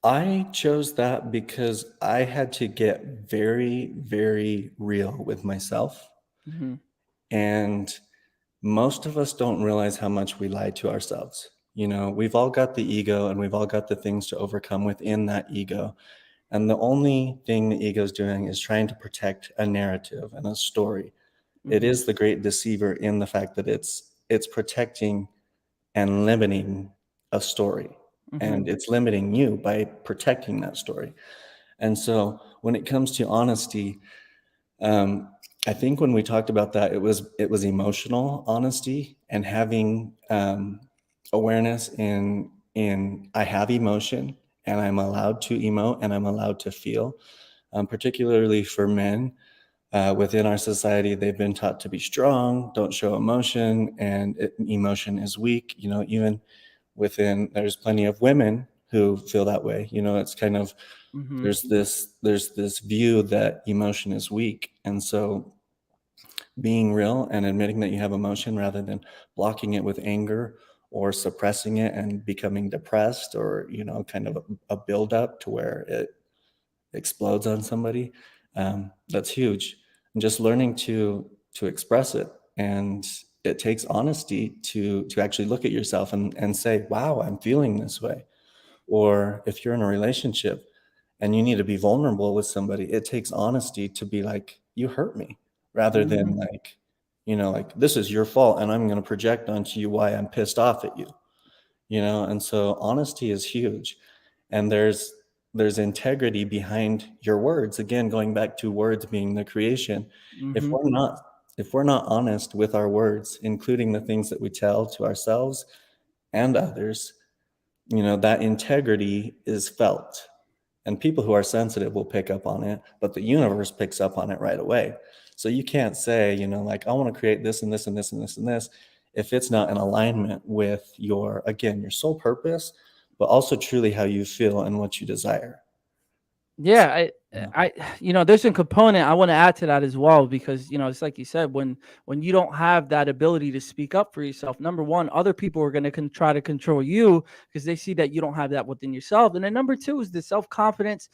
I chose that because I had to get very, very real with myself. Mm-hmm. And most of us don't realize how much we lie to ourselves. We've all got the ego and we've all got the things to overcome within that ego. And the only thing the ego is doing is trying to protect a narrative and a story. It Mm-hmm. is the great deceiver in the fact that it's protecting and limiting a story. Mm-hmm. And it's limiting you by protecting that story. And so when it comes to honesty, I think when we talked about that, it was emotional honesty and having awareness in I have emotion and I'm allowed to emote and I'm allowed to feel. Particularly for men within our society, they've been taught to be strong, don't show emotion, and emotion is weak. Even there's plenty of women who feel that way. It's kind of Mm-hmm. there's this view that emotion is weak, and so being real and admitting that you have emotion rather than blocking it with anger or suppressing it and becoming depressed, or kind of a buildup to where it explodes on somebody, that's huge. And just learning to express it. And it takes honesty to actually look at yourself and say, wow, I'm feeling this way. Or if you're in a relationship and you need to be vulnerable with somebody, it takes honesty to be like, you hurt me, rather Mm-hmm. than like, like, this is your fault and I'm going to project onto you why I'm pissed off at you. And so honesty is huge. And there's integrity behind your words. Again, going back to words being the creation. If Mm-hmm. we're not honest with our words, including the things that we tell to ourselves and others, that integrity is felt. And people who are sensitive will pick up on it, but the universe picks up on it right away. So you can't say, like, I want to create this and this and this and this and this, if it's not in alignment with your sole purpose, but also truly how you feel and what you desire. Yeah, Yeah. there's a component I want to add to that as well, because it's like you said, when you don't have that ability to speak up for yourself, number one, other people are going to try to control you because they see that you don't have that within yourself, and then number two is the self confidence,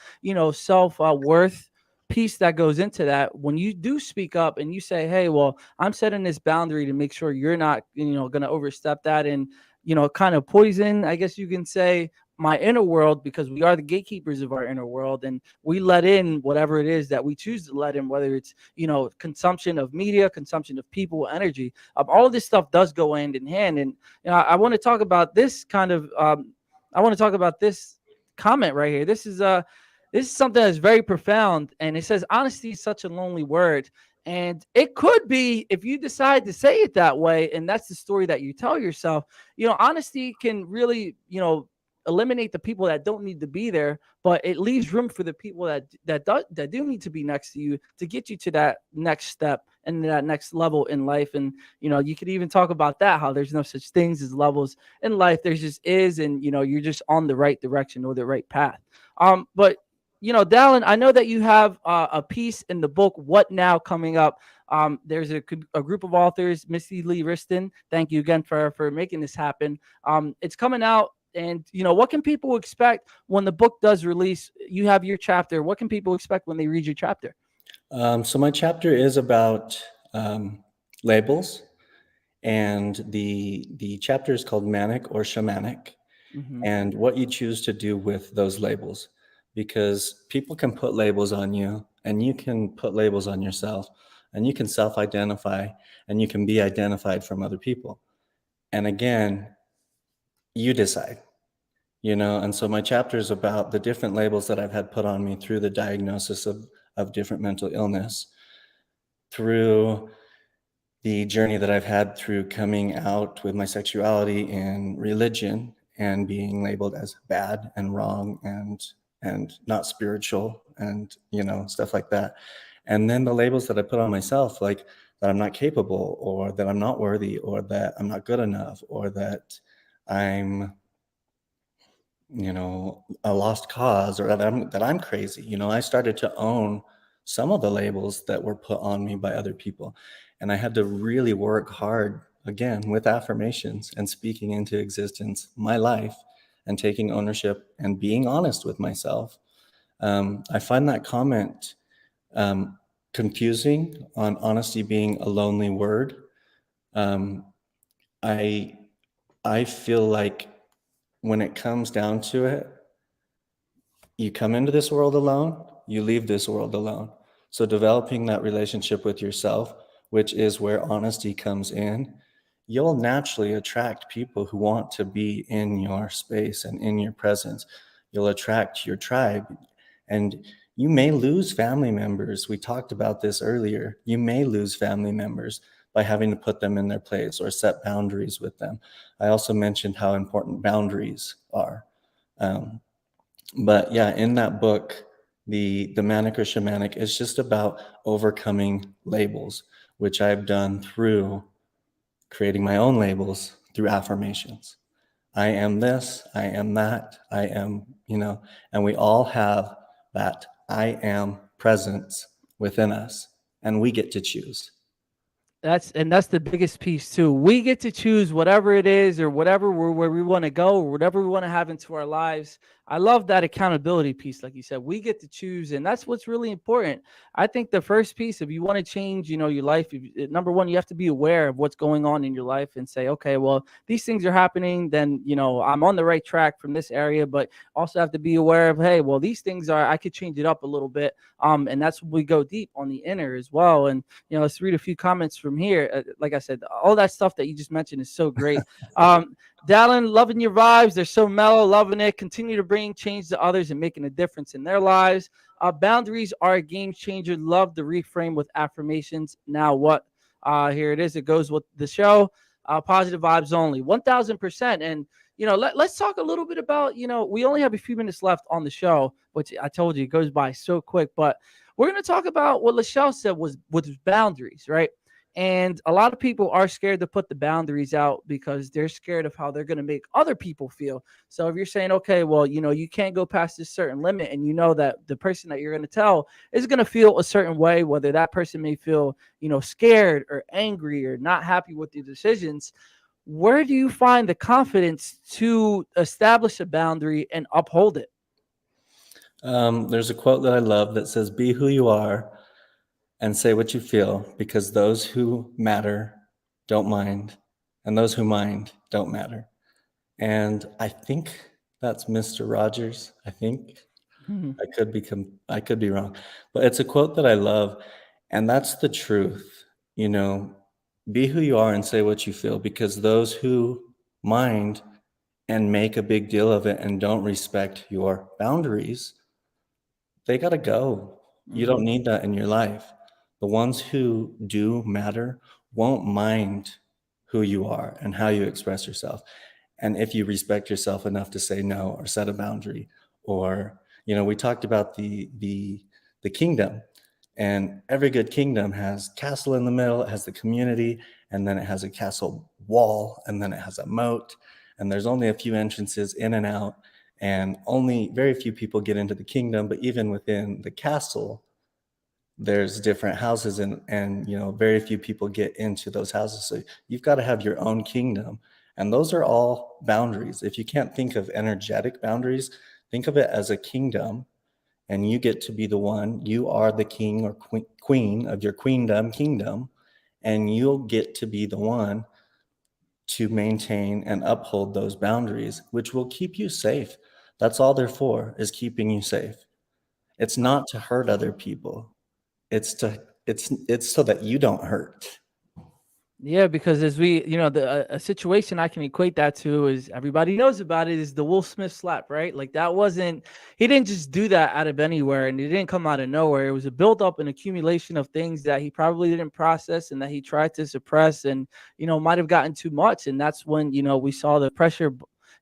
self worth piece that goes into that. When you do speak up and you say, hey, well, I'm setting this boundary to make sure you're not going to overstep that, and kind of poison, I guess you can say, my inner world, because we are the gatekeepers of our inner world, and we let in whatever it is that we choose to let in, whether it's consumption of media, consumption of people, energy. All of this stuff does go hand in hand. And I want to talk about this kind of I want to talk about this comment right here. This is something that's very profound, and it says honesty is such a lonely word. And it could be, if you decide to say it that way, and that's the story that you tell yourself, honesty can really eliminate the people that don't need to be there, but it leaves room for the people that do need to be next to you to get you to that next step and that next level in life. And you could even talk about that, how there's no such things as levels in life. There's just is, and you're just on the right direction or the right path. But Dallin, I know that you have a piece in the book What Now coming up. There's a group of authors, Missy Lee Riston. Thank you again for making this happen. It's coming out. And, what can people expect when the book does release? You have your chapter. What can people expect when they read your chapter? So my chapter is about labels And the chapter is called Manic or Shamanic, Mhm. and what you choose to do with those labels. Because people can put labels on you, and you can put labels on yourself, and you can self-identify, and you can be identified from other people. And again, you decide, and so my chapter is about the different labels that I've had put on me through the diagnosis of different mental illness, through the journey that I've had through coming out with my sexuality in religion and being labeled as bad and wrong and not spiritual and stuff like that. And then the labels that I put on myself, like that I'm not capable, or that I'm not worthy, or that I'm not good enough, or that I'm a lost cause, or that I'm crazy. I started to own some of the labels that were put on me by other people. And I had to really work hard, again, with affirmations and speaking into existence my life and taking ownership and being honest with myself. I find that comment confusing, on honesty being a lonely word. Um, I I feel like when it comes down to it, you come into this world alone, you leave this world alone. So developing that relationship with yourself, which is where honesty comes in, you'll naturally attract people who want to be in your space and in your presence. You'll attract your tribe, and you may lose family members. We talked about this earlier. You may lose family members by having to put them in their place or set boundaries with them. I also mentioned how important boundaries are. Um, but yeah, in that book, the Manic or Shamanic is just about overcoming labels, which I've done through creating my own labels through affirmations. I am this, I am that, I am, and we all have that I am presence within us, and we get to choose. That's the biggest piece too. We get to choose whatever it is, or whatever where we want to go, or whatever we want to have into our lives. I love that accountability piece, like you said. We get to choose, and that's what's really important. I think the first piece, if you want to change, your life, number one, you have to be aware of what's going on in your life and say, okay, well, these things are happening. Then I'm on the right track from this area, but also have to be aware of, hey, well, these things I could change it up a little bit. And that's when we go deep on the inner as well. And let's read a few comments from here. Like I said, all that stuff that you just mentioned is so great. Dallin, loving your vibes. They're so mellow, loving it. Continue to bring change to others and making a difference in their lives. Boundaries are a game changer. Love the reframe with affirmations. Now what? Here it is. It goes with the show. Positive vibes only. 1000%. And let's talk a little bit about, we only have a few minutes left on the show, which I told you it goes by so quick, but we're going to talk about what Lachelle said was boundaries, right? And a lot of people are scared to put the boundaries out because they're scared of how they're going to make other people feel. So if you're saying, okay, well, you can't go past this certain limit, and that the person that you're going to tell is going to feel a certain way, whether that person may feel, scared or angry or not happy with your decisions. Where do you find the confidence to establish a boundary and uphold it? There's a quote that I love that says, "Be who you are and say what you feel, because those who matter don't mind, and those who mind don't matter." And I think that's Mr. Rogers. I think Mhm. I could be wrong, but it's a quote that I love, and that's the truth. You know, be who you are and say what you feel, because those who mind and make a big deal of it and don't respect your boundaries, they got to go. You don't Mhm. need that in your life. The ones who do matter won't mind who you are and how you express yourself. And if you respect yourself enough to say no or set a boundary, or we talked about the kingdom, and every good kingdom has castle in the middle, it has the community, and then it has a castle wall, and then it has a moat, and there's only a few entrances in and out, and only very few people get into the kingdom. But even within the castle, there's different houses, and very few people get into those houses. So you've got to have your own kingdom, and those are all boundaries. If you can't think of energetic boundaries, think of it as a kingdom, and you get to be the one. You are the king or queen of your kingdom, and you'll get to be the one to maintain and uphold those boundaries, which will keep you safe. That's all they're for, is keeping you safe. It's not to hurt other people. It's so that you don't hurt. Yeah, because as we, a situation I can equate that to is everybody knows about it is the Will Smith slap, right? Like that wasn't, he didn't just do that out of anywhere and it didn't come out of nowhere. It was a build up and accumulation of things that he probably didn't process and that he tried to suppress and, might have gotten too much. And that's when, we saw the pressure,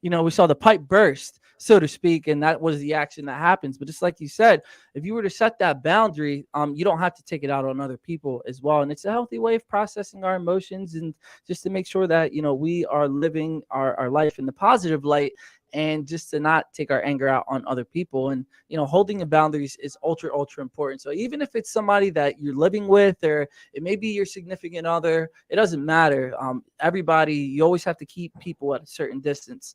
we saw the pipe burst, so to speak, and that was the action that happens. But just like you said, if you were to set that boundary, you don't have to take it out on other people as well. And it's a healthy way of processing our emotions and just to make sure that, we are living our life in the positive light and just to not take our anger out on other people. And, holding the boundaries is ultra, ultra important. So even if it's somebody that you're living with, or it may be your significant other, it doesn't matter. Everybody, you always have to keep people at a certain distance,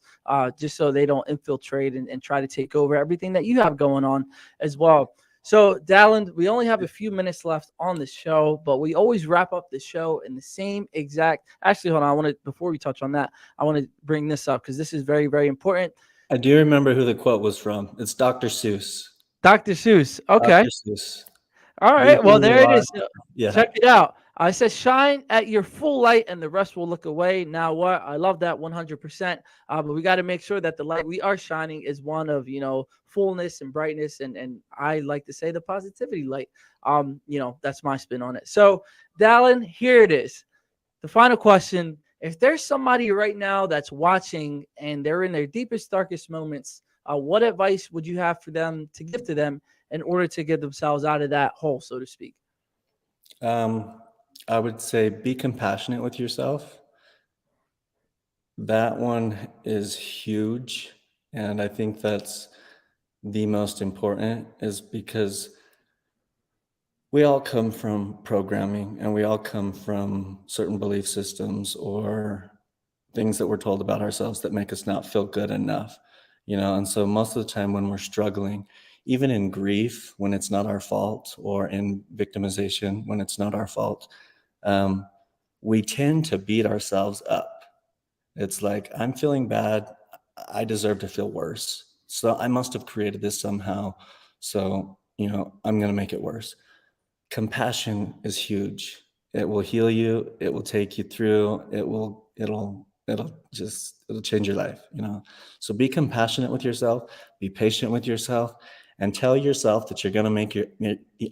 just so they don't infiltrate and try to take over everything that you have going on as well. So, Dallin, we only have a few minutes left on the show, but we always wrap up the show in the same exact. Actually, hold on. Before we touch on that, I want to bring this up because this is very, very important. I do remember who the quote was from. It's Dr. Seuss. Dr. Seuss. Okay. Dr. Seuss. All right. Well, there it is. Yeah. Check it out. I said, shine at your full light and the rest will look away. Now what? I love that 100%. But we got to make sure that the light we are shining is one of, fullness and brightness. And I like to say the positivity light. That's my spin on it. So, Dallin, here it is. The final question. If there's somebody right now that's watching and they're in their deepest, darkest moments, what advice would you have for them to give to them in order to get themselves out of that hole, so to speak? I would say be compassionate with yourself. That one is huge. And I think that's the most important, is because we all come from programming and we all come from certain belief systems or things that we're told about ourselves that make us not feel good enough, and so most of the time when we're struggling, even in grief, when it's not our fault, or in victimization, when it's not our fault, we tend to beat ourselves up. It's like, I'm feeling bad. I deserve to feel worse. So I must have created this somehow. So, I'm going to make it worse. Compassion is huge. It will heal you. It will take you through. It'll change your life, So be compassionate with yourself, be patient with yourself, and tell yourself that you're going to make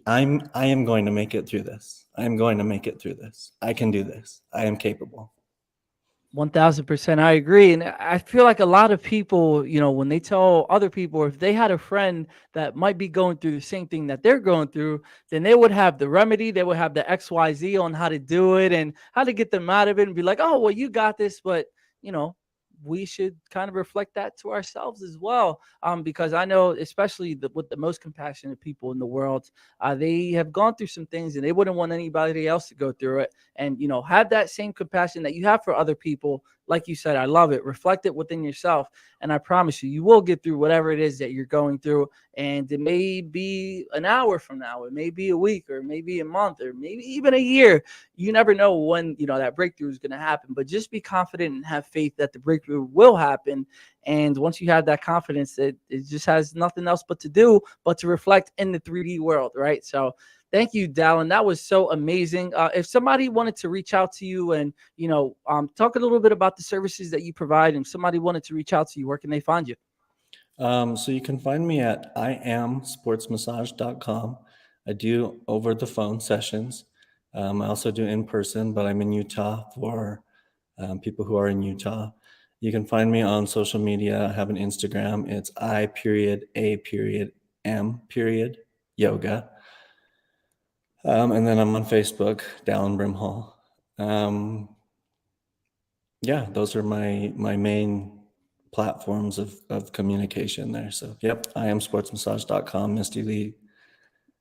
I am going to make it through this. I am going to make it through this. I can do this. I am capable. 1000%. I agree. And I feel like a lot of people, when they tell other people, if they had a friend that might be going through the same thing that they're going through, then they would have the remedy. They would have the XYZ on how to do it and how to get them out of it and be like, oh, well, you got this. But, we should kind of reflect that to ourselves as well. Because I know, especially with the most compassionate people in the world, they have gone through some things and they wouldn't want anybody else to go through it. And, have that same compassion that you have for other people. Like you said, I love it. Reflect it within yourself. And I promise you will get through whatever it is that you're going through. And it may be an hour from now. It may be a week, or maybe a month, or maybe even a year. You never know when, that breakthrough is going to happen. But just be confident and have faith that the breakthrough will happen. And once you have that confidence, it just has nothing else but to reflect in the 3D world, right? So thank you, Dallin. That was so amazing. If somebody wanted to reach out to you and, talk a little bit about the services that you provide, and somebody wanted to reach out to you, where can they find you? So you can find me at iamsportsmassage.com. I do over the phone sessions. I also do in person, but I'm in Utah for people who are in Utah. You can find me on social media. I have an Instagram. It's I.A.M.yoga. And then I'm on Facebook, Dallin Brimhall. Those are my main platforms of communication there. So, yep, iamsportsmassage.com, Misty Lee.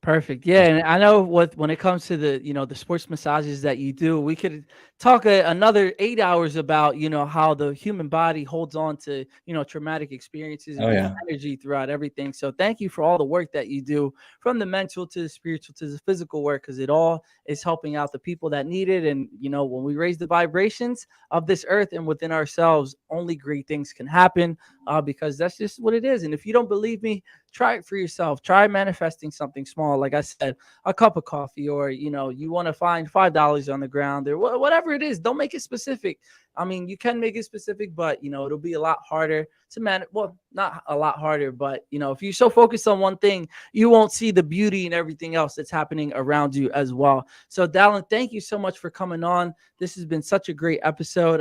Perfect. Yeah, and I know when it comes to the the sports massages that you do, we could talk another 8 hours about, how the human body holds on to, traumatic experiences and Oh gets yeah. energy throughout everything. So thank you for all the work that you do, from the mental to the spiritual to the physical work, because it all is helping out the people that need it. And, when we raise the vibrations of this earth and within ourselves, only great things can happen, because that's just what it is. And if you don't believe me, try it for yourself. Try manifesting something small. Like I said, a cup of coffee, or you want to find $5 on the ground, or whatever it is. Don't make it specific. I mean, you can make it specific, but it'll be a lot harder to manage. Well, not a lot harder, but if you're so focused on one thing, you won't see the beauty and everything else that's happening around you as well. So Dallin, thank you so much for coming on. This has been such a great episode.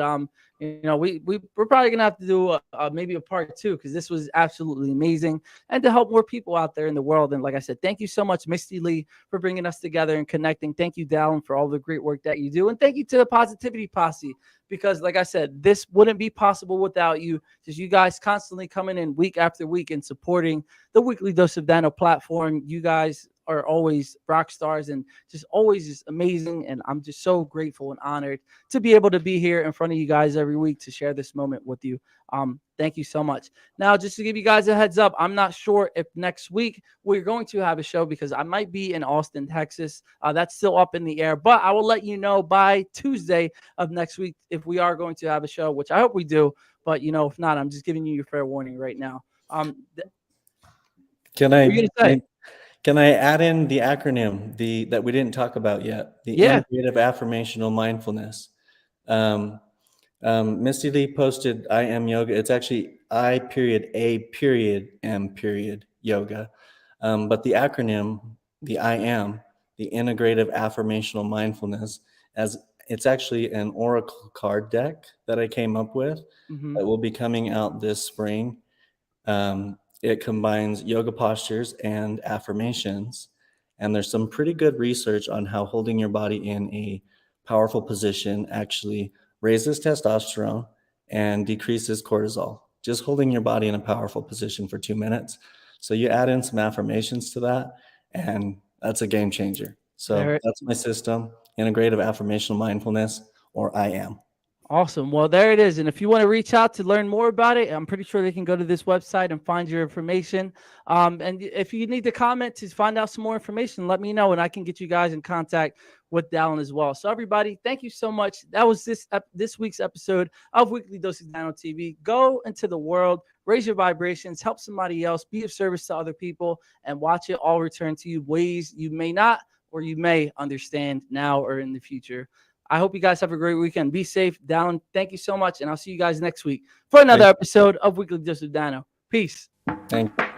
We're probably gonna have to do maybe a part 2, because this was absolutely amazing, and to help more people out there in the world. And like I said, thank you so much, Misty Lee, for bringing us together and connecting. Thank you, Dallin, for all the great work that you do, and thank you to the Positivity Posse, because like I said, this wouldn't be possible without you. Just you guys constantly coming in week after week and supporting the Weekly Dose of Dano platform. You guys are always rock stars and just always just amazing. And I'm just so grateful and honored to be able to be here in front of you guys every week to share this moment with you. Thank you so much. Now, just to give you guys a heads up, I'm not sure if next week we're going to have a show, because I might be in Austin, Texas. That's still up in the air, but I will let you know by Tuesday of next week if we are going to have a show, which I hope we do. But if not, I'm just giving you your fair warning right now. Can what are you gonna say? Can I add in the acronym that we didn't talk about yet? The Yeah. Integrative Affirmational Mindfulness. Misty Lee posted I am yoga. It's actually I.A.M. yoga. But the acronym, the I am, the Integrative Affirmational Mindfulness, as it's actually an oracle card deck that I came up with that will be coming out this spring. It combines yoga postures and affirmations. And there's some pretty good research on how holding your body in a powerful position actually raises testosterone and decreases cortisol. Just holding your body in a powerful position for 2 minutes. So you add in some affirmations to that, and that's a game changer. So that's my system, Integrative Affirmational Mindfulness, or I am. Awesome. Well, there it is. And if you want to reach out to learn more about it, I'm pretty sure they can go to this website and find your information. And if you need to comment to find out some more information, let me know, and I can get you guys in contact with Dallin as well. So everybody, thank you so much. That was this week's episode of Weekly Dose of Dano TV. Go into the world, raise your vibrations, help somebody else, be of service to other people, and watch it all return to you ways you may not, or you may understand now or in the future. I hope you guys have a great weekend. Be safe. Dallin, thank you so much. And I'll see you guys next week for another episode of Weekly Dose of Dano. Peace. Thank you.